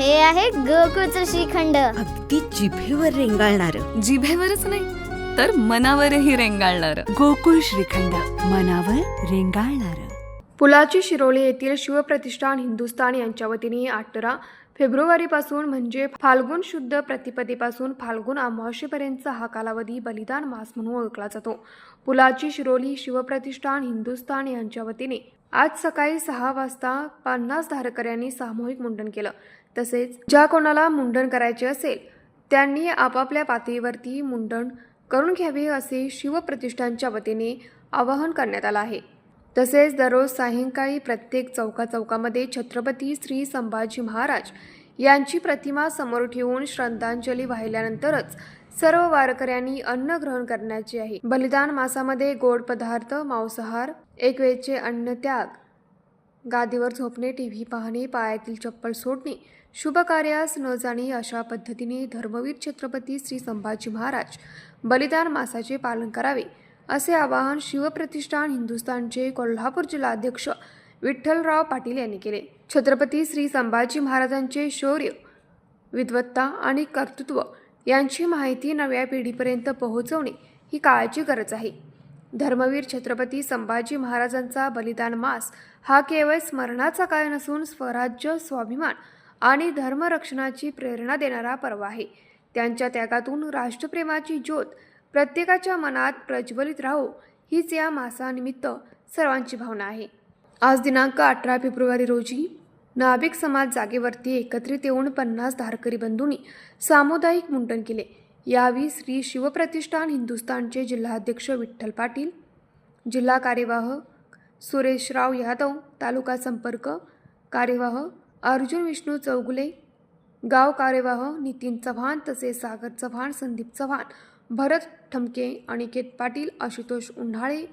हे आहे गोकुळचं श्रीखंड. अगदी जिभेवर रेंगाळणार. जिभेवरच नाही तर मनावरही रेंगाळणार. गोकुळ श्रीखंड, मनावर रेंगाळणार. पुलाची शिरोली येथील शिवप्रतिष्ठान हिंदुस्थान यांच्या वतीने 18 फेब्रुवारीपासून म्हणजे फाल्गुन शुद्ध प्रतिपदेपासून फाल्गुन अमावस्येपर्यंतचा हा कालावधी बलिदान मास म्हणून ओळखला जातो. पुलाची शिरोली शिवप्रतिष्ठान हिंदुस्थान यांच्या वतीने आज सकाळी 6 वाजता 50 धारकऱ्यांनी सामूहिक मुंडन केलं. तसेच ज्या कोणाला मुंडन करायचे असेल त्यांनी आपापल्या पातळीवरती मुंडन करून घ्यावे असे शिवप्रतिष्ठानच्या वतीने आवाहन करण्यात आलं आहे. तसेच दररोज सायंकाळी प्रत्येक चौकामध्ये छत्रपती श्री संभाजी महाराज यांची प्रतिमा समोर ठेवून श्रद्धांजली वाहिल्यानंतरच सर्व वारकऱ्यांनी अन्न ग्रहण करण्याचे आहे. बलिदान मासामध्ये गोड पदार्थ, मांसाहार, एक वेळचे अन्नत्याग, गादीवर झोपणे, टीव्ही पाहणे, पायातील चप्पल सोडणे, शुभ कार्यास न जाणे अशा पद्धतीने धर्मवीर छत्रपती श्री संभाजी महाराज बलिदान मासाचे पालन करावे असे आवाहन शिवप्रतिष्ठान हिंदुस्थानचे कोल्हापूर जिल्हाध्यक्ष विठ्ठलराव पाटील यांनी केले. छत्रपती श्री संभाजी महाराजांचे शौर्य, विद्वत्ता आणि कर्तृत्व यांची माहिती नव्या पिढीपर्यंत पोहोचवणे ही काळाची गरज आहे. धर्मवीर छत्रपती संभाजी महाराजांचा बलिदान मास हा केवळ स्मरणाचा काळ नसून स्वराज्य, स्वाभिमान आणि धर्मरक्षणाची प्रेरणा देणारा पर्व आहे. त्यांच्या त्यागातून राष्ट्रप्रेमाची ज्योत प्रत्येकाच्या मनात प्रज्वलित राहो हीच या मासानिमित्त सर्वांची भावना आहे. आज दिनांक 18 फेब्रुवारी रोजी नाभिक समाज जागेवरती एकत्रित येऊन 50 धारकरी बंधूंनी सामुदायिक मुंडन केले. यावेळी श्री शिवप्रतिष्ठान हिंदुस्थानचे जिल्हाध्यक्ष विठ्ठल पाटील, जिल्हा कार्यवाह सुरेशराव यादव, तालुका संपर्क कार्यवाह अर्जुन विष्णू चौगुले, गाव कार्यवाह नितीन चव्हाण, तसेच सागर चव्हाण, संदीप चव्हाण, भरत ठमके, अनिकेत पाटील, आशुतोष उन्हाळे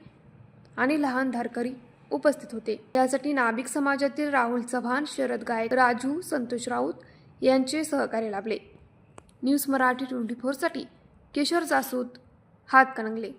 आणि लहान धारकरी उपस्थित होते. यासाठी नाभिक समाजातील राहुल चव्हाण, शरद गायक, राजू, संतोष राऊत यांचे सहकार्य लाभले. न्यूज मराठी 24 साठी किशोर जासूद, हातकणंगले.